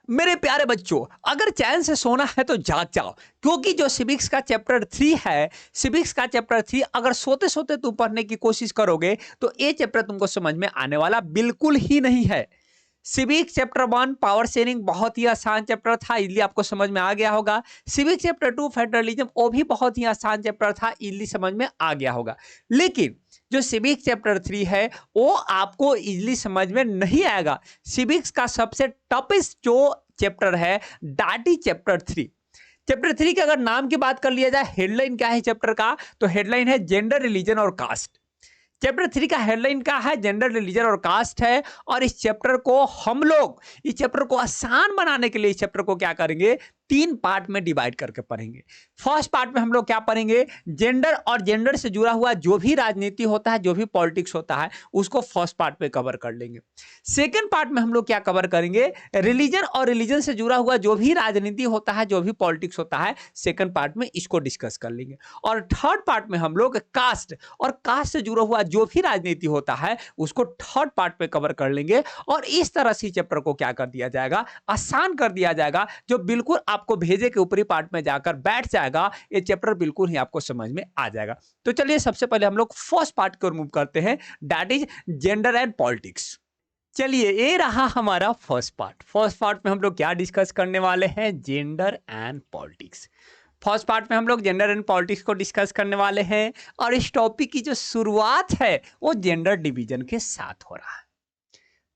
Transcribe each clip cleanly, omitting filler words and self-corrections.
मेरे प्यारे बच्चों, अगर चैन से सोना है तो जाग जाओ, क्योंकि जो सिविक्स का चैप्टर 3 है, सिविक्स का चैप्टर 3 अगर सोते सोते तुम पढ़ने की कोशिश करोगे तो ये चैप्टर तुमको समझ में आने वाला बिल्कुल ही नहीं है। सिविक चैप्टर 1 पावर शेयरिंग बहुत ही आसान चैप्टर था, इजीली आपको समझ में आ गया होगा। सिविक चैप्टर 2 फेडरलिज्म, वो भी बहुत ही आसान चैप्टर था, इजीली समझ में आ गया होगा। लेकिन जो सिविक चैप्टर 3 है वो आपको इजीली समझ में नहीं आएगा। सिविक्स का सबसे टफेस्ट जो चैप्टर है दैट इज चैप्टर 3। चैप्टर 3 के अगर नाम की बात कर लिया जाए, हेडलाइन क्या है चैप्टर का, तो हेडलाइन है जेंडर, रिलीजन और कास्ट। चैप्टर 3 का हेडलाइन क्या है, जेंडर, रिलीजन और कास्ट है। और इस चैप्टर को हम लोग, इस चैप्टर को आसान बनाने के लिए इस चैप्टर को क्या करेंगे, 3 पार्ट में डिवाइड करके पढ़ेंगे। फर्स्ट पार्ट में हम लोग क्या पढ़ेंगे, जेंडर और जेंडर से जुड़ा हुआ जो भी राजनीति होता है, जो भी पॉलिटिक्स होता है, उसको फर्स्ट पार्ट में कवर कर लेंगे। सेकेंड पार्ट में हम लोग क्या कवर करेंगे, रिलीजन और रिलीजन से जुड़ा हुआ जो भी राजनीति होता है, जो भी पॉलिटिक्स होता है, सेकेंड पार्ट में इसको डिस्कस कर लेंगे। और थर्ड पार्ट में हम लोग कास्ट और कास्ट से जुड़ा हुआ जो भी राजनीति होता है उसको थर्ड पार्ट पे कवर कर लेंगे। और इस तरह से चैप्टर को क्या कर दिया जाएगा, आसान कर दिया जाएगा, जो बिल्कुल आपको भेजे के ऊपरी पार्ट में जाकर बैठ जाएगा। ये चैप्टर बिल्कुल ही आपको समझ में आ जाएगा। तो चलिए सबसे पहले हम लोग फर्स्ट पार्ट की ओर मूव करते हैं, that is gender and politics. चलिए ये रहा हमारा फर्स्ट पार्ट। फर्स्ट पार्ट में हम लोग क्या डिस्कस करने वाले हैं, gender and politics. First part में हम लोग जेंडर एंड पॉलिटिक्स को डिस्कस करने वाले हैं। और इस टॉपिक की जो शुरुआत है वो जेंडर डिवीजन के साथ हो रहा है।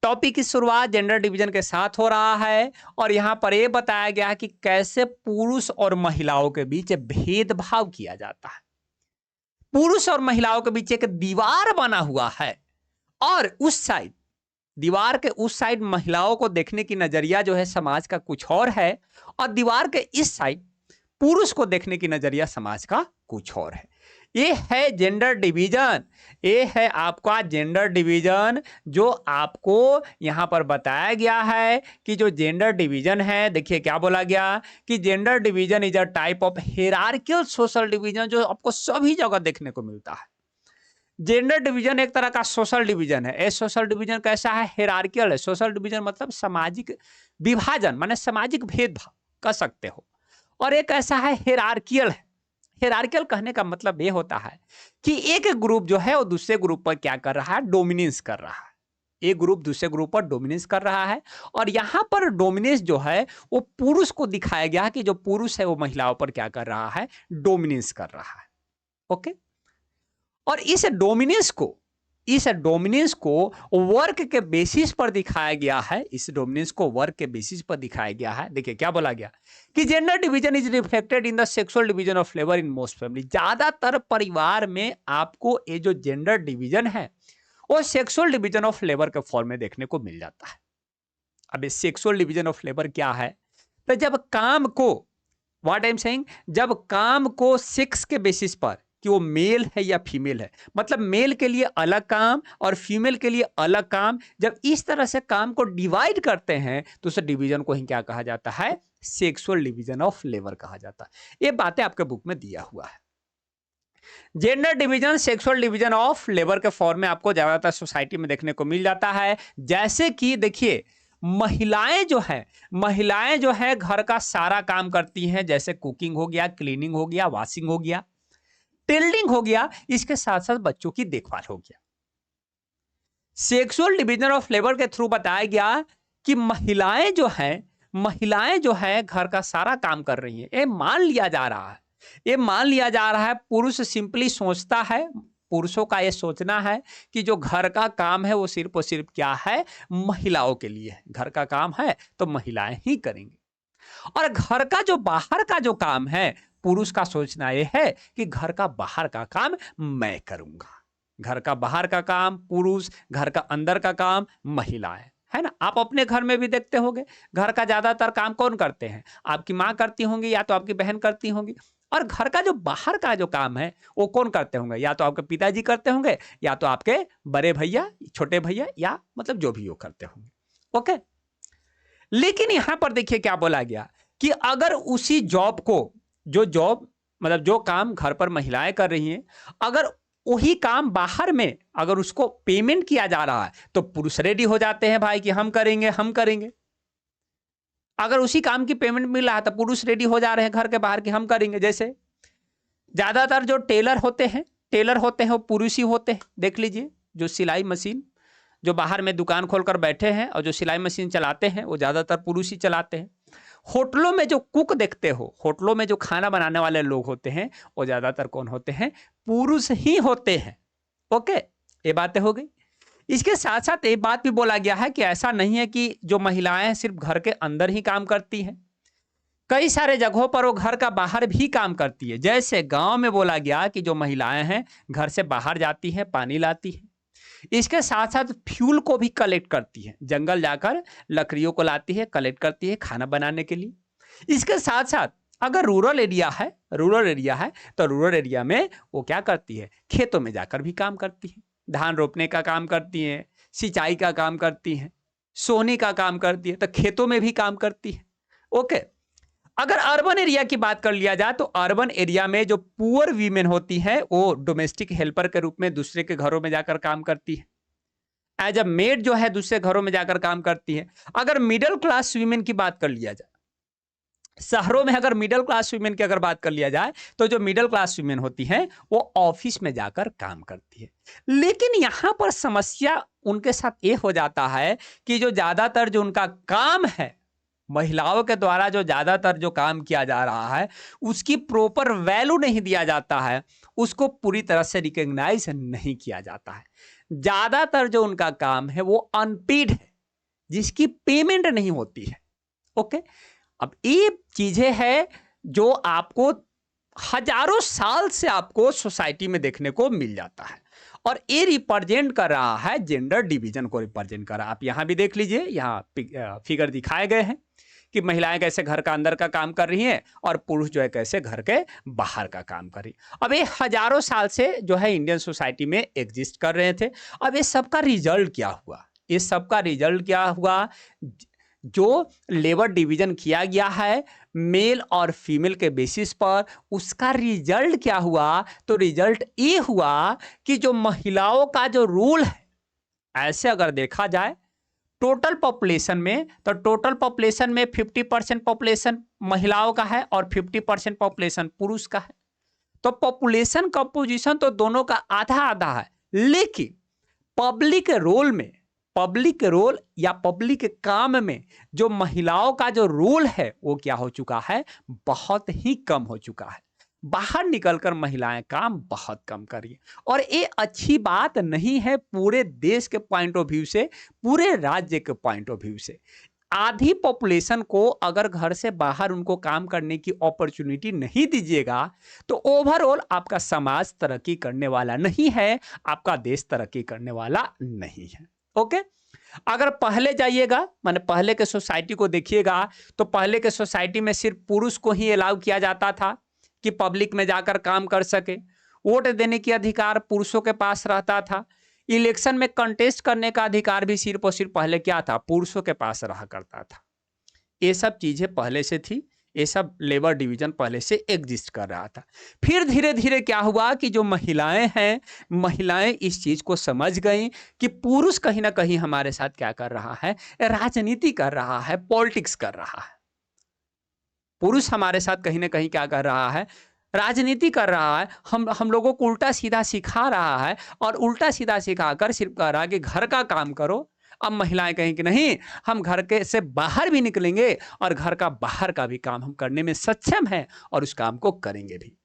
टॉपिक की शुरुआत जेंडर डिवीजन के साथ हो रहा है। और यहां पर यह बताया गया है कि कैसे पुरुष और महिलाओं के बीच भेदभाव किया जाता है। पुरुष और महिलाओं के बीच एक दीवार बना हुआ है, और उस साइड, दीवार के उस साइड महिलाओं को देखने की नजरिया जो है समाज का कुछ और है, और दीवार के इस साइड पुरुष को देखने की नजरिया समाज का कुछ और है। ये है जेंडर डिवीजन, ये है आपका जेंडर डिवीजन, जो आपको यहां पर बताया गया है कि जो जेंडर डिवीजन है, देखिए क्या बोला गया कि gender division is a type of hierarchical social division, जो आपको सभी जगह देखने को मिलता है। जेंडर डिवीजन एक तरह का सोशल डिवीजन है। ये सोशल डिवीजन कैसा है, हियरार्किकल है। सोशल डिवीजन मतलब सामाजिक विभाजन, माने सामाजिक भेदभाव कह सकते हो। और एक ऐसा है हियरार्किकल है। हियरार्किकल कहने का मतलब ये होता है कि एक ग्रुप जो है वो दूसरे ग्रुप पर क्या कर रहा है, डोमिनेंस कर रहा है। एक ग्रुप दूसरे ग्रुप पर डोमिनेंस कर रहा है। और यहां पर डोमिनेंस जो है वो पुरुष को दिखाया गया कि जो पुरुष है वो महिलाओं पर क्या कर रहा है, डोमिनेंस कर रहा है। ओके। और इस डोमिनेंस को वर्क के बेसिस पर दिखाया गया है। इस डोमिनेंस को वर्क के बेसिस पर दिखाया गया है। देखिए क्या बोला गया कि gender division is reflected in the sexual division of labour in most family. ज्यादातर परिवार में आपको ये जो जेंडर डिवीजन है वो सेक्सुअल डिवीजन ऑफ लेबर के फॉर्म में देखने को मिल जाता है। अब ये सेक्सुअल डिवीजन ऑफ लेबर क्या है, तो जब काम को, व्हाट आई एम सेइंग, जब काम को सेक्स के बेसिस पर कि वो मेल है या फीमेल है, मतलब मेल के लिए अलग काम और फीमेल के लिए अलग काम, जब इस तरह से काम को डिवाइड करते हैं तो उस डिवीजन को ही क्या कहा जाता है, सेक्सुअल डिवीजन ऑफ लेबर कहा जाता है। ये बातें आपके बुक में दिया हुआ है। Gender division sexual division of labour के फॉर्म में आपको ज्यादातर सोसाइटी में देखने को मिल जाता है। जैसे कि देखिए महिलाएं जो है घर का सारा काम करती हैं, जैसे कुकिंग हो गया, क्लीनिंग हो गया, वॉशिंग हो गया, टेलरिंग हो गया, इसके साथ साथ बच्चों की देखभाल हो गया। सेक्सुअल डिवीजन ऑफ लेबर के थ्रू बताया गया कि महिलाएं जो है घर का सारा काम कर रही हैं। ये मान लिया जा रहा है पुरुष सिंपली सोचता है, पुरुषों का ये सोचना है कि जो घर का काम है वो सिर्फ और सिर्फ क्या है, महिलाओं के लिए है। घर का काम है तो महिलाएं ही करेंगी। और घर का जो बाहर का जो काम है, पुरुष का सोचना यह है कि घर का बाहर का काम मैं करूंगा। घर का बाहर का काम पुरुष, घर का अंदर का काम महिलाएं, है ना। आप अपने घर में भी देखते होंगे घर का ज्यादातर काम कौन करते हैं, आपकी माँ करती होंगी या तो आपकी बहन करती होंगी। और घर का जो बाहर का जो काम है वो कौन करते होंगे, या तो आपके पिताजी करते होंगे या तो आपके बड़े भैया, छोटे भैया, या मतलब जो भी वो करते होंगे। ओके। लेकिन यहां पर देखिए क्या बोला गया कि अगर उसी जॉब को, जो जॉब मतलब जो काम घर पर महिलाएं कर रही हैं, अगर वही काम बाहर में अगर उसको पेमेंट किया जा रहा है तो पुरुष रेडी हो जाते हैं, भाई कि हम करेंगे। अगर उसी काम की पेमेंट मिल रहा है तो पुरुष रेडी हो जा रहे हैं घर के बाहर कि हम करेंगे। जैसे ज्यादातर जो टेलर होते हैं वो पुरुष ही होते हैं। देख लीजिए, जो सिलाई मशीन जो बाहर में दुकान खोलकर बैठे हैं और जो सिलाई मशीन चलाते हैं वो ज्यादातर पुरुष ही चलाते हैं। होटलों में जो कुक देखते हो, होटलों में जो खाना बनाने वाले लोग होते हैं वो ज्यादातर कौन होते हैं? पुरुष ही होते हैं। ओके, ये बातें हो गई। इसके साथ साथ एक बात भी बोला गया है कि ऐसा नहीं है कि जो महिलाएं सिर्फ घर के अंदर ही काम करती हैं, कई सारे जगहों पर वो घर का बाहर भी काम करती है। जैसे गांव में बोला गया कि जो महिलाएं हैं घर से बाहर जाती हैं, पानी लाती हैं। इसके साथ साथ फ्यूल को भी कलेक्ट करती है, जंगल जाकर लकड़ियों को लाती है, कलेक्ट करती है खाना बनाने के लिए। इसके साथ साथ अगर रूरल एरिया है तो रूरल एरिया में वो क्या करती है? खेतों में जाकर भी काम करती है, धान रोपने का काम करती है, सिंचाई का काम करती है, सोने का काम करती है, तो खेतों में भी काम करती है। ओके, अगर अर्बन एरिया की बात कर लिया जाए तो अर्बन एरिया में जो पुअर वीमेन होती है वो डोमेस्टिक हेल्पर के रूप में दूसरे के घरों में जाकर काम करती है, एज अ मेड जो है दूसरे घरों में जाकर काम करती है। अगर मिडिल क्लास वीमेन की बात कर लिया जाए, शहरों में अगर मिडिल क्लास वीमेन की अगर बात कर लिया जाए तो जो मिडिल क्लास वीमेन होती हैं वो ऑफिस में जाकर काम करती है। लेकिन यहां पर समस्या उनके साथ ये हो जाता है कि जो ज्यादातर जो उनका काम है, महिलाओं के द्वारा जो ज्यादातर जो काम किया जा रहा है उसकी प्रॉपर वैल्यू नहीं दिया जाता है, उसको पूरी तरह से रिकॉग्नाइज नहीं किया जाता है। ज्यादातर जो उनका काम है वो अनपेड है, जिसकी पेमेंट नहीं होती है। ओके, अब ये चीजें हैं जो आपको हजारों साल से आपको सोसाइटी में देखने को मिल जाता है, और ये रिप्रेजेंट कर रहा है जेंडर डिवीजन को रिप्रेजेंट कर रहा है। आप यहां भी देख लीजिए, यहाँ फिगर दिखाए गए हैं कि महिलाएं कैसे घर का अंदर का काम कर रही हैं और पुरुष जो है कैसे घर के बाहर का काम कर रही। अब ये हजारों साल से जो है इंडियन सोसाइटी में एग्जिस्ट कर रहे थे। अब ये सबका रिजल्ट क्या हुआ? इस सबका रिजल्ट क्या हुआ? जो लेबर डिवीजन किया गया है मेल और फीमेल के बेसिस पर, उसका रिजल्ट क्या हुआ? तो रिजल्ट ये हुआ कि जो महिलाओं का जो रोल है, ऐसे अगर देखा जाए टोटल पॉपुलेशन में, तो टोटल पॉपुलेशन में 50% पॉपुलेशन महिलाओं का है और 50% पॉपुलेशन पुरुष का है। तो पॉपुलेशन कंपोजिशन तो दोनों का आधा आधा है, लेकिन पब्लिक रोल या पब्लिक काम में जो महिलाओं का जो रोल है वो क्या हो चुका है? बहुत ही कम हो चुका है। बाहर निकलकर महिलाएं काम बहुत कम कर रही है, और ये अच्छी बात नहीं है पूरे देश के पॉइंट ऑफ व्यू से, पूरे राज्य के पॉइंट ऑफ व्यू से। आधी पॉपुलेशन को अगर घर से बाहर उनको काम करने की अपॉर्चुनिटी नहीं दीजिएगा तो ओवरऑल आपका समाज तरक्की करने वाला नहीं है, आपका देश तरक्की करने वाला नहीं है। ओके, अगर पहले जाइएगा, माने पहले के सोसाइटी को देखिएगा, तो पहले के सोसाइटी में सिर्फ पुरुष को ही अलाउ किया जाता था कि पब्लिक में जाकर काम कर सके। वोट देने की अधिकार पुरुषों के पास रहता था। इलेक्शन में कंटेस्ट करने का अधिकार भी सिर्फ और सिर्फ पहले क्या था? पुरुषों के पास रहा करता था। ये सब चीजें पहले से थी, ये सब लेबर डिवीजन पहले से एग्जिस्ट कर रहा था। फिर धीरे धीरे क्या हुआ कि जो महिलाएं हैं, महिलाएं इस चीज को समझ गई कि पुरुष कहीं ना कहीं हमारे साथ क्या कर रहा है? राजनीति कर रहा है, पॉलिटिक्स कर रहा है। पुरुष हमारे साथ कहीं ना कहीं क्या कर रहा है? राजनीति कर रहा है। हम लोगों को उल्टा सीधा सिखा रहा है, और उल्टा सीधा सिखाकर सिर्फ कह रहा है कि घर का काम करो। अब महिलाएं कहें कि नहीं, हम घर के से बाहर भी निकलेंगे और घर का बाहर का भी काम हम करने में सक्षम हैं और उस काम को करेंगे भी।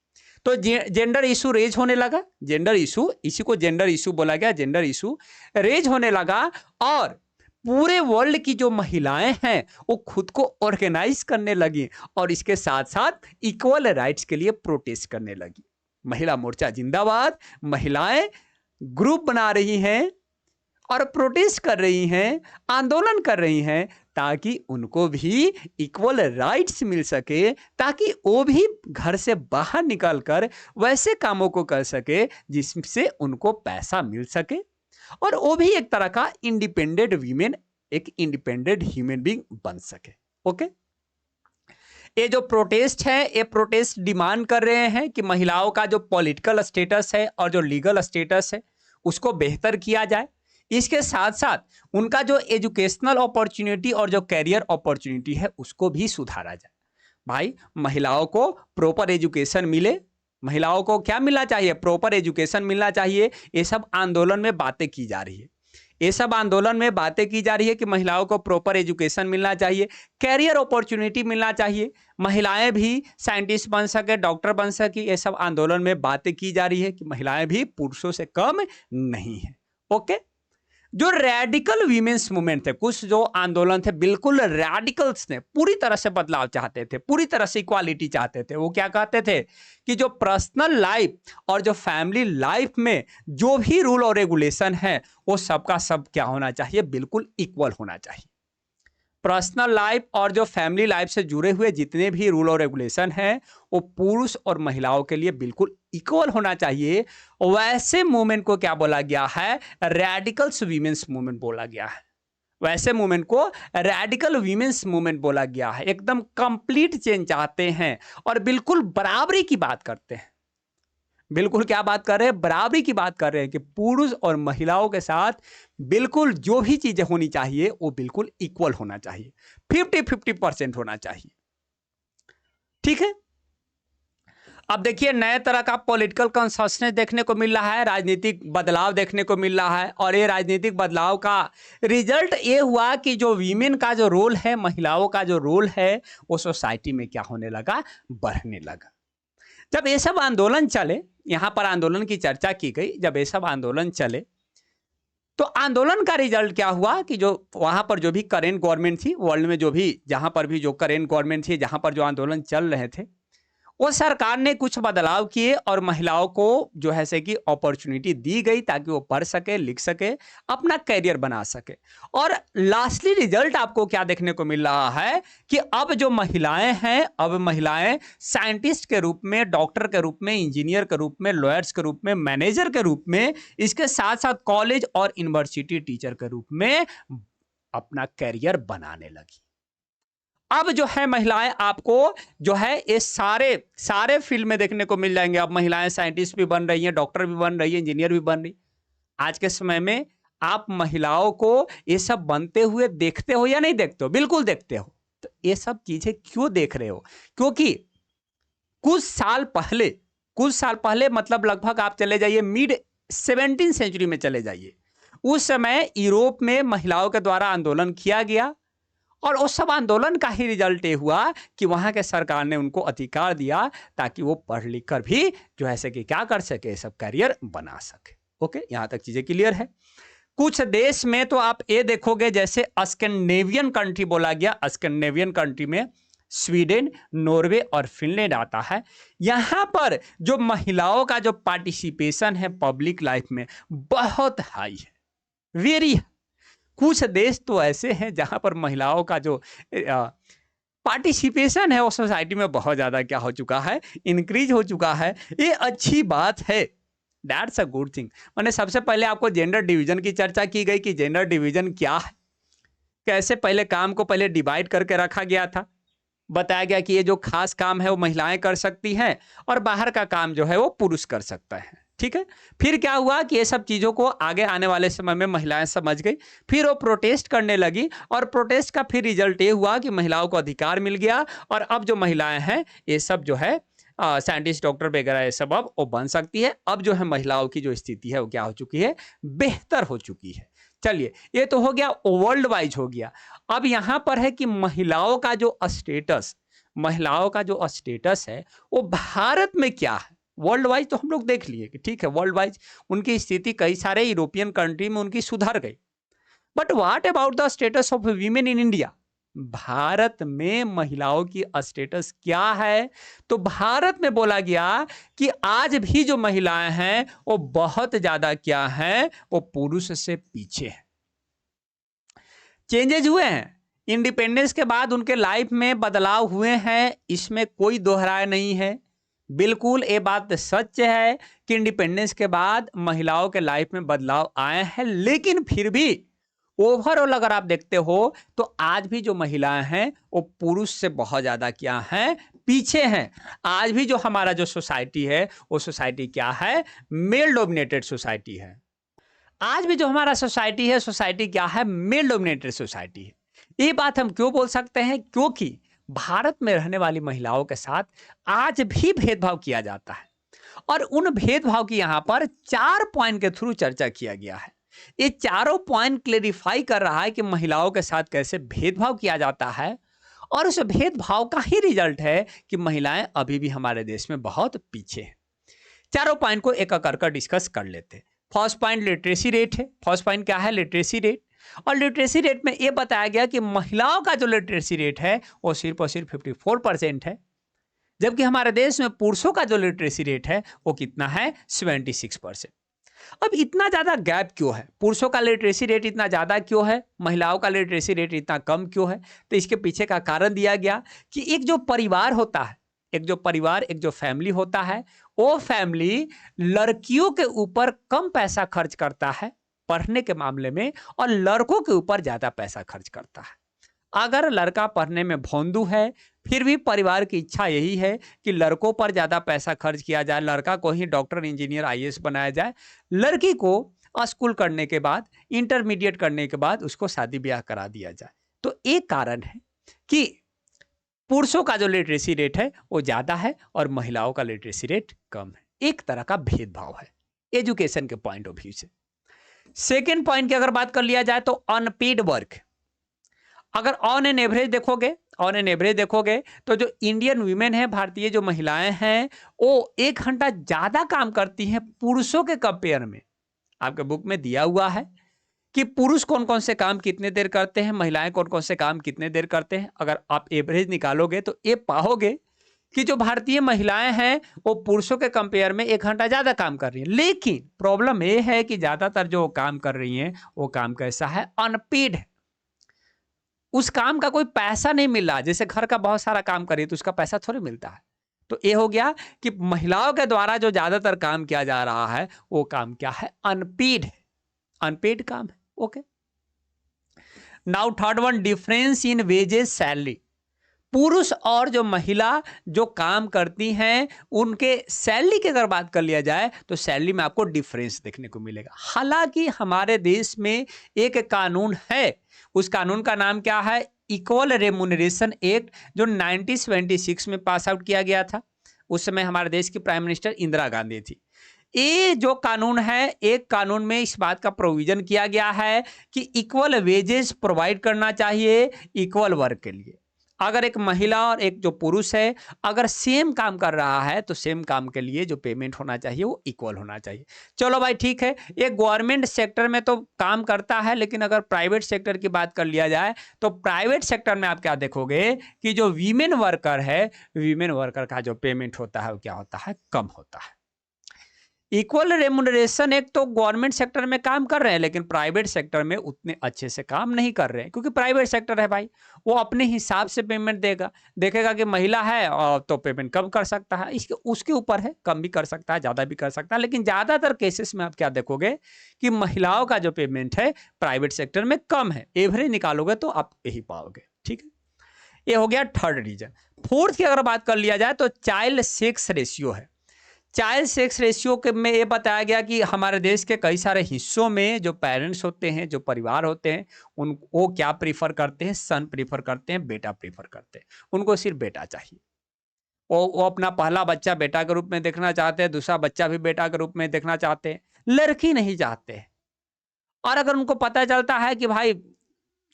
तो जेंडर इशू रेज होने लगा। जेंडर इशू, इसी को जेंडर इशू बोला गया। जेंडर इशू रेज होने लगा, और पूरे वर्ल्ड की जो महिलाएं हैं वो खुद को ऑर्गेनाइज करने लगी, और इसके साथ साथ इक्वल राइट्स के लिए प्रोटेस्ट करने लगी। महिला मोर्चा जिंदाबाद। महिलाएं ग्रुप बना रही हैं और प्रोटेस्ट कर रही हैं, आंदोलन कर रही हैं, ताकि उनको भी इक्वल राइट्स मिल सके, ताकि वो भी घर से बाहर निकलकर वैसे कामों को कर सके जिससे उनको पैसा मिल सके, और वो भी एक तरह का इंडिपेंडेंट वीमेन, एक इंडिपेंडेंट ह्यूमन बीइंग बन सके। ओके, ये जो प्रोटेस्ट है, ये प्रोटेस्ट डिमांड कर रहे हैं कि महिलाओं का जो पॉलिटिकल स्टेटस है और जो लीगल स्टेटस है उसको बेहतर किया जाए। इसके साथ साथ उनका जो एजुकेशनल अपॉर्चुनिटी और जो कैरियर अपॉर्चुनिटी है उसको भी सुधारा जाए। भाई महिलाओं को प्रॉपर एजुकेशन मिले, महिलाओं को क्या मिलना चाहिए, प्रॉपर एजुकेशन मिलना चाहिए। ये सब आंदोलन में बातें की जा रही है, ये सब आंदोलन में बातें की जा रही है कि महिलाओं को प्रॉपर एजुकेशन मिलना चाहिए, कैरियर अपॉर्चुनिटी मिलना चाहिए, महिलाएं भी साइंटिस्ट बन सके, डॉक्टर बन सके। ये सब आंदोलन में बातें की जा रही है कि महिलाएं भी पुरुषों से कम नहीं है। ओके, जो रेडिकल वीमेंस मूवमेंट थे, कुछ जो आंदोलन थे बिल्कुल रेडिकल्स ने पूरी तरह से बदलाव चाहते थे, पूरी तरह से इक्वालिटी चाहते थे। वो क्या कहते थे कि जो पर्सनल लाइफ और जो फैमिली लाइफ में जो भी रूल और रेगुलेशन है वो सबका सब क्या होना चाहिए, बिल्कुल इक्वल होना चाहिए। पर्सनल लाइफ और जो फैमिली लाइफ से जुड़े हुए जितने भी रूल और रेगुलेशन हैं वो पुरुष और महिलाओं के लिए बिल्कुल इक्वल होना चाहिए। वैसे मूवमेंट को क्या बोला गया है, रेडिकल्स वीमेंस मूवमेंट बोला गया है। वैसे मूवमेंट को रेडिकल वीमेंस मूवमेंट बोला गया है। एकदम कंप्लीट चेंज चाहते हैं और बिल्कुल बराबरी की बात करते हैं। बिल्कुल क्या बात कर रहे हैं, बराबरी की बात कर रहे हैं कि पुरुष और महिलाओं के साथ बिल्कुल जो भी चीजें होनी चाहिए वो बिल्कुल इक्वल होना चाहिए, 50-50% होना चाहिए। ठीक है, अब देखिए नए तरह का पॉलिटिकल कॉन्शसनेस देखने को मिल रहा है, राजनीतिक बदलाव देखने को मिल रहा है। और ये राजनीतिक बदलाव का रिजल्ट ये हुआ कि जो वीमेन का जो रोल है, महिलाओं का जो रोल है वो सोसाइटी में क्या होने लगा, बढ़ने लगा। जब ये सब आंदोलन चले, यहां पर आंदोलन की चर्चा की गई, जब ये सब आंदोलन चले तो आंदोलन का रिजल्ट क्या हुआ कि जो वहां पर जो भी करेंट गवर्नमेंट थी वर्ल्ड में, जो भी जहां पर भी जो करेंट गवर्नमेंट थी, जहां पर जो आंदोलन चल रहे थे, वो सरकार ने कुछ बदलाव किए और महिलाओं को जो है से कि अपॉर्चुनिटी दी गई ताकि वो पढ़ सके, लिख सके, अपना कैरियर बना सके। और लास्टली रिजल्ट आपको क्या देखने को मिल रहा है कि अब जो महिलाएं हैं, अब महिलाएं साइंटिस्ट के रूप में, डॉक्टर के रूप में, इंजीनियर के रूप में, लॉयर्स के रूप में, मैनेजर के रूप में, इसके साथ साथ कॉलेज और यूनिवर्सिटी टीचर के रूप में अपना कैरियर बनाने लगी। अब जो है महिलाएं आपको जो है ये सारे फील्ड में देखने को मिल जाएंगे। अब महिलाएं साइंटिस्ट भी बन रही हैं, डॉक्टर भी बन रही है, इंजीनियर भी बन रही। आज के समय में आप महिलाओं को ये सब बनते हुए देखते हो या नहीं देखते हो? बिल्कुल देखते हो। तो ये सब चीजें क्यों देख रहे हो? क्योंकि कुछ साल पहले मतलब लगभग आप चले जाइए मिड 17वीं सेंचुरी में चले जाइए, उस समय यूरोप में महिलाओं के द्वारा आंदोलन किया गया और उस सब आंदोलन का ही रिजल्ट ये हुआ कि वहां के सरकार ने उनको अधिकार दिया ताकि वो पढ़ लिख कर भी जो है कि क्या कर सके, सब कैरियर बना सके। ओके, यहां तक चीजें क्लियर है। कुछ देश में तो आप ये देखोगे, जैसे स्कैंडिनेवियन कंट्री बोला गया, स्कैंडिनेवियन कंट्री में स्वीडन, नॉर्वे और फिनलैंड आता है। यहां पर जो महिलाओं का जो पार्टिसिपेशन है पब्लिक लाइफ में बहुत हाई है, वेरी। कुछ देश तो ऐसे हैं जहां पर महिलाओं का जो पार्टिसिपेशन है वो सोसाइटी में बहुत ज्यादा क्या हो चुका है, इंक्रीज हो चुका है। ये अच्छी बात है, दैट्स अ गुड थिंग। मैंने सबसे पहले आपको जेंडर डिवीजन की चर्चा की गई कि जेंडर डिवीजन क्या है, कैसे पहले काम को पहले डिवाइड करके रखा गया था। बताया गया कि ये जो खास काम है वो महिलाएं कर सकती हैं और बाहर का काम जो है वो पुरुष कर सकता है। ठीक है, फिर क्या हुआ कि ये सब चीजों को आगे आने वाले समय में महिलाएं समझ गई, फिर वो प्रोटेस्ट करने लगी और प्रोटेस्ट का फिर रिजल्ट ये हुआ कि महिलाओं को अधिकार मिल गया और अब जो महिलाएं हैं ये सब जो है साइंटिस्ट, डॉक्टर वगैरह ये सब अब वो बन सकती है। अब जो है महिलाओं की जो स्थिति है वो क्या हो चुकी है, बेहतर हो चुकी है। चलिए, ये तो हो गया, वर्ल्ड वाइज हो गया। अब यहां पर है कि महिलाओं का जो स्टेटस है वो भारत में क्या है। वर्ल्ड वाइज तो हम लोग देख लिए कि ठीक है, वर्ल्ड वाइज उनकी स्थिति कई सारे यूरोपियन कंट्री में उनकी सुधर गई, but what about the status of women in India? Bharat में महिलाओं की स्टेटस क्या है? तो भारत में बोला गया कि आज भी जो महिलाएं हैं वो बहुत ज्यादा क्या है, वो पुरुष से पीछे है। चेंजेस हुए हैं, इंडिपेंडेंस के बाद उनके लाइफ में बदलाव हुए हैं, इसमें कोई दोहराए नहीं है। बिल्कुल ये बात सच है कि इंडिपेंडेंस के बाद महिलाओं के लाइफ में बदलाव आए हैं, लेकिन फिर भी ओवरऑल अगर आप देखते हो तो आज भी जो महिलाएं हैं वो पुरुष से बहुत ज्यादा क्या हैं, पीछे हैं। आज भी जो हमारा जो सोसाइटी है वो सोसाइटी क्या है, मेल डोमिनेटेड सोसाइटी है। आज भी जो हमारा सोसाइटी है, सोसाइटी क्या है? मेल डोमिनेटेड सोसाइटी है। ये बात हम क्यों बोल सकते हैं? क्योंकि भारत में रहने वाली महिलाओं के साथ आज भी भेदभाव किया जाता है और उन भेदभाव की यहाँ पर 4 पॉइंट के थ्रू चर्चा किया गया है। ये चारों पॉइंट क्लेरिफाई कर रहा है कि महिलाओं के साथ कैसे भेदभाव किया जाता है और उस भेदभाव का ही रिजल्ट है कि महिलाएं अभी भी हमारे देश में बहुत पीछे हैं। चारों पॉइंट को एक एक करके डिस्कस कर लेते हैं। फर्स्ट पॉइंट लिटरेसी रेट है। फर्स्ट पॉइंट क्या है? Literacy rate. और लिटरेसी रेट में यह बताया गया कि महिलाओं का जो लिटरेसी रेट है वो सिर्फ और सिर्फ 54% है, जबकि हमारे देश में पुरुषों का जो लिटरेसी रेट है वो कितना है? 76%। अब इतना ज्यादा गैप क्यों है? पुरुषों का लिटरेसी रेट इतना ज्यादा क्यों है, महिलाओं का लिटरेसी रेट इतना कम क्यों है? तो इसके पीछे का कारण दिया गया कि एक जो परिवार होता है, एक जो फैमिली होता है, वो फैमिली लड़कियों के ऊपर कम पैसा खर्च करता है पढ़ने के मामले में और लड़कों के ऊपर ज्यादा पैसा खर्च करता है। अगर लड़का पढ़ने में भोंदू है, फिर भी परिवार की इच्छा यही है कि लड़कों पर ज्यादा पैसा खर्च किया जाए, लड़का को ही डॉक्टर, इंजीनियर, आईएएस बनाया जाए, लड़की को स्कूल करने के बाद, इंटरमीडिएट करने के बाद उसको शादी ब्याह करा दिया जाए। तो एक कारण है कि पुरुषों का जो लिटरेसी रेट है वो ज्यादा है और महिलाओं का लिटरेसी रेट कम है। एक तरह का भेदभाव है एजुकेशन के पॉइंट ऑफ व्यू से। सेकेंड पॉइंट की अगर बात कर लिया जाए तो अनपेड वर्क। अगर ऑन एन एवरेज देखोगे तो जो इंडियन वीमेन है, भारतीय जो महिलाएं हैं, वो 1 घंटा ज्यादा काम करती हैं पुरुषों के कंपेयर में। आपके बुक में दिया हुआ है कि पुरुष कौन कौन से काम कितने देर करते हैं, महिलाएं कौन कौन से काम कितने देर करते हैं। अगर आप एवरेज निकालोगे तो ये पाओगे कि जो भारतीय महिलाएं हैं वो पुरुषों के कंपेयर में 1 घंटा ज्यादा काम कर रही हैं। लेकिन प्रॉब्लम ये है कि ज्यादातर जो काम कर रही हैं वो काम कैसा है? अनपेड है। उस काम का कोई पैसा नहीं मिल रहा। जैसे घर का बहुत सारा काम करिए तो उसका पैसा थोड़ी मिलता है। तो ये हो गया कि महिलाओं के द्वारा जो ज्यादातर काम किया जा रहा है वो काम क्या है? अनपेड है, अनपेड काम है। Okay, now third one, difference in wages salary. पुरुष और जो महिला जो काम करती हैं उनके सैलरी की अगर बात कर लिया जाए तो सैलरी में आपको डिफरेंस देखने को मिलेगा। हालांकि हमारे देश में एक कानून है, उस कानून का नाम क्या है? इक्वल रेम्यूनरेशन एक्ट, जो 1976 में पास आउट किया गया था। उस समय हमारे देश की प्राइम मिनिस्टर इंदिरा गांधी थी। ये जो कानून है, एक कानून में इस बात का प्रोविजन किया गया है कि इक्वल वेजेस प्रोवाइड करना चाहिए इक्वल वर्क के लिए। अगर एक महिला और एक जो पुरुष है अगर सेम काम कर रहा है तो सेम काम के लिए जो पेमेंट होना चाहिए वो इक्वल होना चाहिए। चलो भाई ठीक है, ये गवर्नमेंट सेक्टर में तो काम करता है, लेकिन अगर प्राइवेट सेक्टर की बात कर लिया जाए तो प्राइवेट सेक्टर में आप क्या देखोगे कि जो वीमेन वर्कर है, वीमेन वर्कर का जो पेमेंट होता है वो क्या होता है? कम होता है। इक्वल रेम्यूनरेशन एक तो गवर्नमेंट सेक्टर में काम कर रहे हैं, लेकिन प्राइवेट सेक्टर में उतने अच्छे से काम नहीं कर रहे हैं, क्योंकि प्राइवेट सेक्टर है भाई, वो अपने हिसाब से पेमेंट देखेगा कि महिला है और तो पेमेंट कम कर सकता है, इसके उसके ऊपर है, कम भी कर सकता है, ज़्यादा भी कर सकता है। लेकिन ज़्यादातर केसेस में आप क्या देखोगे कि महिलाओं का जो पेमेंट है प्राइवेट सेक्टर में कम है। एवरेज निकालोगे तो आप यही पाओगे। ठीक है, ये हो गया थर्ड रीजन। फोर्थ की अगर बात कर लिया जाए तो चाइल्ड सेक्स रेशियो है। चाइल्ड सेक्स रेशियो के में ये बताया गया कि हमारे देश के कई सारे हिस्सों में जो पेरेंट्स होते हैं, जो परिवार होते हैं, उन वो क्या प्रीफर करते हैं? सन प्रीफर करते हैं, बेटा प्रीफर करते हैं। उनको सिर्फ बेटा चाहिए। वो अपना पहला बच्चा बेटा के रूप में देखना चाहते हैं, दूसरा बच्चा भी बेटा के रूप में देखना चाहते हैं, लड़की नहीं चाहते हैं। और अगर उनको पता चलता है कि भाई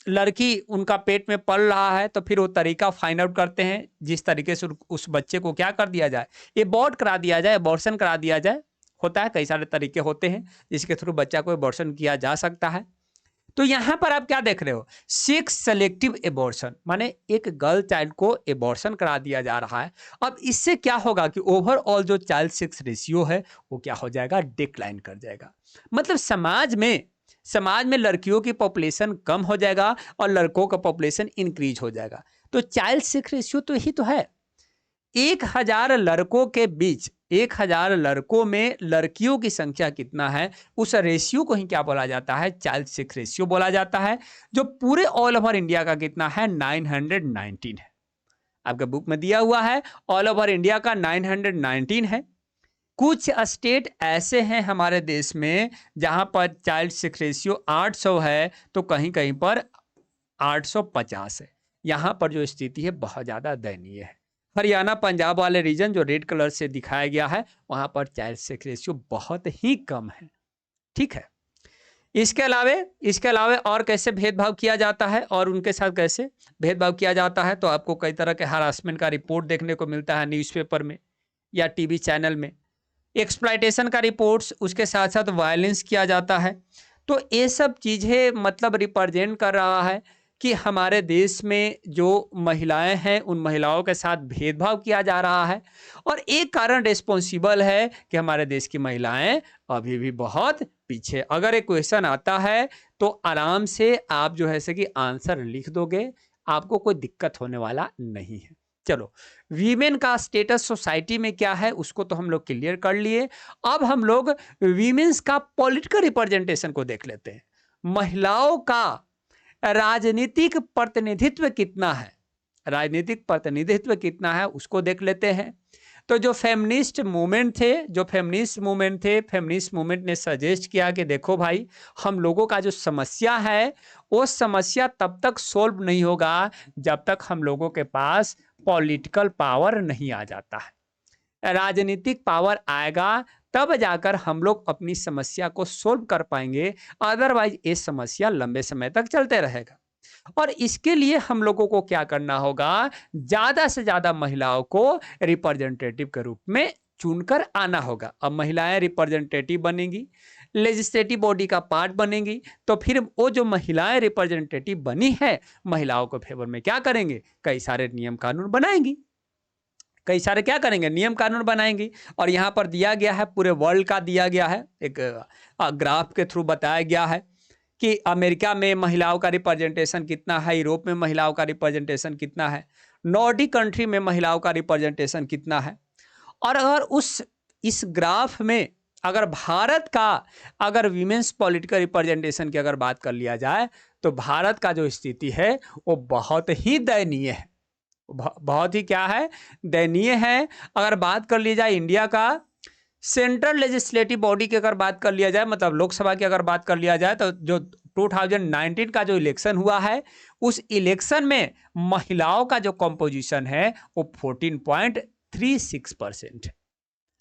लड़की उनका पेट में पल रहा है तो फिर वो तरीका फाइंड आउट करते हैं जिस तरीके से उस बच्चे को क्या कर दिया जाए, एबॉर्ट करा दिया जाए, एबॉर्शन करा दिया जाए। होता है, कई सारे तरीके होते हैं जिसके थ्रू बच्चा को एबॉर्शन किया जा सकता है। तो यहां पर आप क्या देख रहे हो? सेक्स सेलेक्टिव एबॉर्शन, माने एक गर्ल चाइल्ड को एबॉर्शन करा दिया जा रहा है। अब इससे क्या होगा कि ओवरऑल जो चाइल्ड सेक्स रेशियो है वो क्या हो जाएगा? डिक्लाइन कर जाएगा। मतलब समाज में लड़कियों की पॉपुलेशन कम हो जाएगा और लड़कों का पॉपुलेशन इंक्रीज हो जाएगा। तो चाइल्ड सेक्स रेशियो तो यही तो है। 1000 लड़कों के बीच 1000 लड़कों में लड़कियों की संख्या कितना है, उस रेशियो को ही क्या बोला जाता है? चाइल्ड सेक्स रेशियो बोला जाता है, जो पूरे ऑल ओवर इंडिया का कितना है? 919 है। आपके बुक में दिया हुआ है, ऑल ओवर इंडिया का 919 है। कुछ स्टेट ऐसे हैं हमारे देश में जहां पर चाइल्ड सेक्स रेशियो 800 है, तो कहीं कहीं पर 850 है। यहाँ पर जो स्थिति है बहुत ज़्यादा दयनीय है। हरियाणा पंजाब वाले रीजन जो रेड कलर से दिखाया गया है, वहाँ पर चाइल्ड सेक्स रेशियो बहुत ही कम है। ठीक है, इसके अलावे और कैसे भेदभाव किया जाता है और उनके साथ कैसे भेदभाव किया जाता है, तो आपको कई तरह के हरासमेंट का रिपोर्ट देखने को मिलता है न्यूज़पेपर में या टीवी चैनल में। एक्सप्लॉयटेशन का रिपोर्ट्स, उसके साथ साथ वायलेंस किया जाता है। तो ये सब चीज़ें मतलब रिप्रेजेंट कर रहा है कि हमारे देश में जो महिलाएं हैं उन महिलाओं के साथ भेदभाव किया जा रहा है, और एक कारण रिस्पॉन्सिबल है कि हमारे देश की महिलाएं अभी भी बहुत पीछे। अगर एक क्वेश्चन आता है तो आराम से आप जो है से कि आंसर लिख दोगे, आपको कोई दिक्कत होने वाला नहीं है। चलो, वीमेन का स्टेटस सोसाइटी में क्या है उसको तो हम लोग क्लियर कर लिए। अब हम लोग वीमेन्स का पॉलिटिकल रिप्रेजेंटेशन को देख लेते हैं। महिलाओं का राजनीतिक प्रतिनिधित्व कितना है, राजनीतिक प्रतिनिधित्व कितना है उसको देख लेते हैं। तो जो फेमिनिस्ट मूवमेंट थे, फेमिनिस्ट मूवमेंट ने सजेस्ट किया कि देखो भाई, हम लोगों का जो समस्या है वो समस्या तब तक सॉल्व नहीं होगा जब तक हम लोगों के पास पॉलिटिकल पावर नहीं आ जाता है। राजनीतिक पावर आएगा तब जाकर हम लोग अपनी समस्या को सॉल्व कर पाएंगे, अदरवाइज ये समस्या लंबे समय तक चलते रहेगा। और इसके लिए हम लोगों को क्या करना होगा, ज्यादा से ज्यादा महिलाओं को रिप्रेजेंटेटिव के रूप में चुनकर आना होगा। अब महिलाएं रिप्रेजेंटेटिव बनेंगी, लेजिस्लेटिव बॉडी का पार्ट बनेंगी, तो फिर वो जो महिलाएं रिप्रेजेंटेटिव बनी है, महिलाओं को फेवर में क्या करेंगे, कई सारे नियम कानून बनाएंगी, कई सारे क्या करेंगे, नियम कानून बनाएंगी। और यहाँ पर दिया गया है, पूरे वर्ल्ड का दिया गया है, एक ग्राफ के थ्रू बताया गया है कि अमेरिका में महिलाओं का रिप्रेजेंटेशन कितना है, यूरोप में महिलाओं का रिप्रेजेंटेशन कितना है, नॉर्डिक कंट्री में महिलाओं का रिप्रेजेंटेशन कितना है। और अगर इस ग्राफ में अगर भारत का अगर वीमेंस पॉलिटिकल रिप्रेजेंटेशन की अगर बात कर लिया जाए, तो भारत का जो स्थिति है वो बहुत ही दयनीय है, बहुत ही क्या है, दयनीय है। अगर बात कर ली जाए इंडिया का सेंट्रल लेजिस्लेटिव बॉडी की अगर बात कर लिया जाए, मतलब लोकसभा की अगर बात कर लिया जाए, तो जो 2019 का जो इलेक्शन हुआ है, उस इलेक्शन में महिलाओं का जो कंपोजिशन है वो 14.36% है।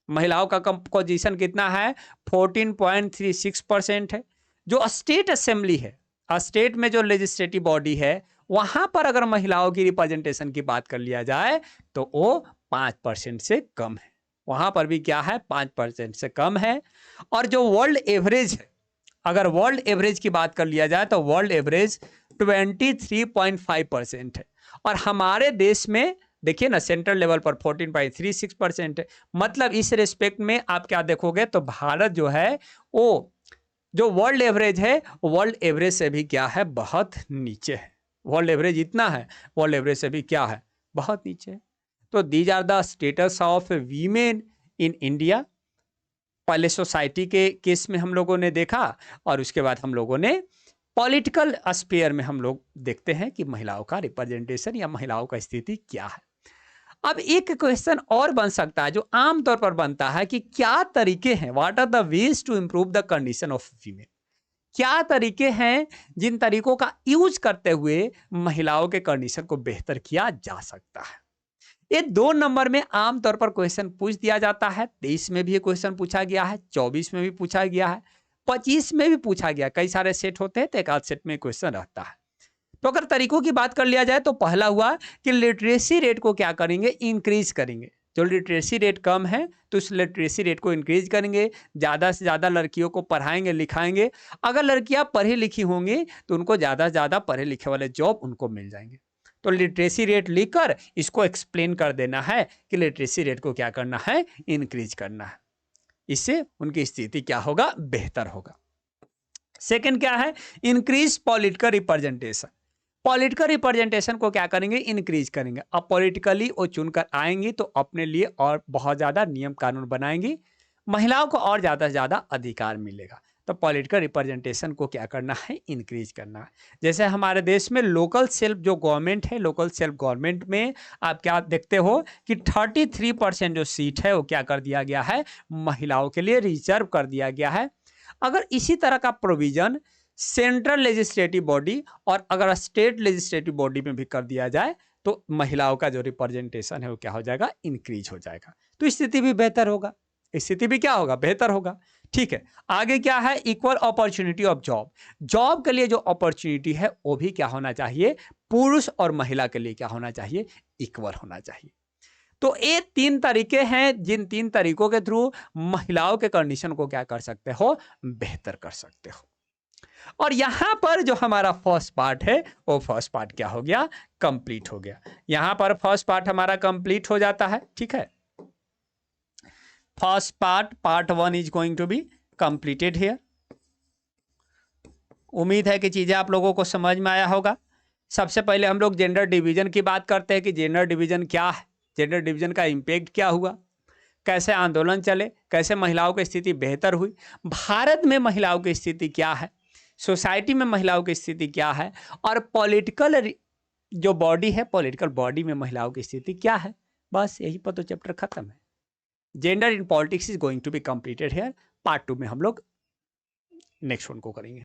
महिलाओं का कंपोजिशन कितना है, 14.36% है। जो स्टेट असेंबली है, स्टेट में जो लेजिस्लेटिव बॉडी है, वहां पर अगर महिलाओं की रिप्रेजेंटेशन की बात कर लिया जाए तो वो 5% से कम है। वहां पर भी क्या है, 5% से कम है। और जो वर्ल्ड एवरेज है, अगर वर्ल्ड एवरेज की बात कर लिया जाए तो वर्ल्ड एवरेज 23.5% है। और हमारे देश में देखिए ना, सेंट्रल लेवल पर 14.36% है। मतलब इस रिस्पेक्ट में आप क्या देखोगे, तो भारत जो है वो जो वर्ल्ड एवरेज है, वर्ल्ड एवरेज से भी क्या है, बहुत नीचे है। वर्ल्ड एवरेज इतना है, वर्ल्ड एवरेज से भी क्या है, बहुत नीचे है। तो these are the status of women in India. पहले सोसाइटी के केस में हम लोगों ने देखा, और उसके बाद हम लोगों ने पॉलिटिकल स्फीयर में हम लोग देखते हैं कि महिलाओं का रिप्रेजेंटेशन या महिलाओं का स्थिति क्या है। अब एक क्वेश्चन और बन सकता है जो आमतौर पर बनता है कि क्या तरीके हैं, what are the ways to improve the condition of women. क्या तरीके हैं जिन तरीकों का यूज करते हुए महिलाओं के कंडीशन को बेहतर किया जा सकता है। ये 2 नंबर में आमतौर पर क्वेश्चन पूछ दिया जाता है। 23 में भी ये क्वेश्चन पूछा गया है, 24 में भी पूछा गया है, 25 में भी पूछा गया। कई सारे सेट होते हैं तो एक आध सेट में क्वेश्चन रहता है। तो अगर तरीकों की बात कर लिया जाए तो पहला हुआ कि लिटरेसी रेट को क्या करेंगे, इंक्रीज करेंगे। जो लिटरेसी रेट कम है तो उस लिटरेसी रेट को इंक्रीज करेंगे, ज़्यादा से ज़्यादा लड़कियों को पढ़ाएंगे लिखाएंगे। अगर लड़कियां पढ़ी लिखी होंगी तो उनको ज़्यादा से ज़्यादा पढ़े लिखे वाले जॉब उनको मिल जाएंगे। तो लिटरेसी रेट लिखकर इसको एक्सप्लेन कर देना है कि लिटरेसी रेट को क्या करना है, इंक्रीज करना है। इससे उनकी स्थिति क्या होगा, बेहतर होगा। सेकंड क्या है, increase political representation. Political representation को क्या करेंगे, इंक्रीज करेंगे। अब पॉलिटिकली वो चुनकर आएंगी तो अपने लिए और बहुत ज़्यादा नियम कानून बनाएंगी, महिलाओं को और ज़्यादा से ज़्यादा अधिकार मिलेगा। तो पॉलिटिकल रिप्रेजेंटेशन को क्या करना है, इंक्रीज करना है। जैसे हमारे देश में लोकल सेल्फ जो गवर्नमेंट है, लोकल सेल्फ गवर्नमेंट में आप क्या देखते हो कि 33% जो सीट है वो क्या कर दिया गया है, महिलाओं के लिए रिजर्व कर दिया गया है। अगर इसी तरह का प्रोविजन सेंट्रल लेजिस्लेटिव बॉडी और अगर स्टेट लेजिस्लेटिव बॉडी में भी कर दिया जाए तो महिलाओं का जो रिप्रेजेंटेशन है वो क्या हो जाएगा, इंक्रीज हो जाएगा। तो स्थिति भी बेहतर होगा, स्थिति भी क्या होगा, बेहतर होगा। ठीक है, आगे क्या है, equal opportunity of job. Job के लिए जो अपॉर्चुनिटी है वो भी क्या होना चाहिए, पुरुष और महिला के लिए क्या होना चाहिए, इक्वल होना चाहिए। तो ये 3 तरीके हैं जिन 3 तरीकों के थ्रू महिलाओं के कंडीशन को क्या कर सकते हो, बेहतर कर सकते हो। और यहां पर जो हमारा फर्स्ट पार्ट है वो फर्स्ट पार्ट क्या हो गया, कंप्लीट हो गया। यहां पर फर्स्ट पार्ट हमारा कंप्लीट हो जाता है। ठीक है, first part 1 is going to be completed here. उम्मीद है कि चीजें आप लोगों को समझ में आया होगा। सबसे पहले हम लोग जेंडर डिवीजन की बात करते हैं कि जेंडर डिवीजन क्या है, जेंडर डिवीजन का इम्पैक्ट क्या हुआ, कैसे आंदोलन चले, कैसे महिलाओं की स्थिति बेहतर हुई, भारत में महिलाओं की स्थिति क्या है, सोसाइटी में महिलाओं की स्थिति क्या है, और पॉलिटिकल जो बॉडी है, पॉलिटिकल बॉडी में महिलाओं की स्थिति क्या है। बस यही पर तो चैप्टर खत्म है। Gender in politics is going to be completed here. Part 2 में हम लोग नेक्स्ट वन को करेंगे।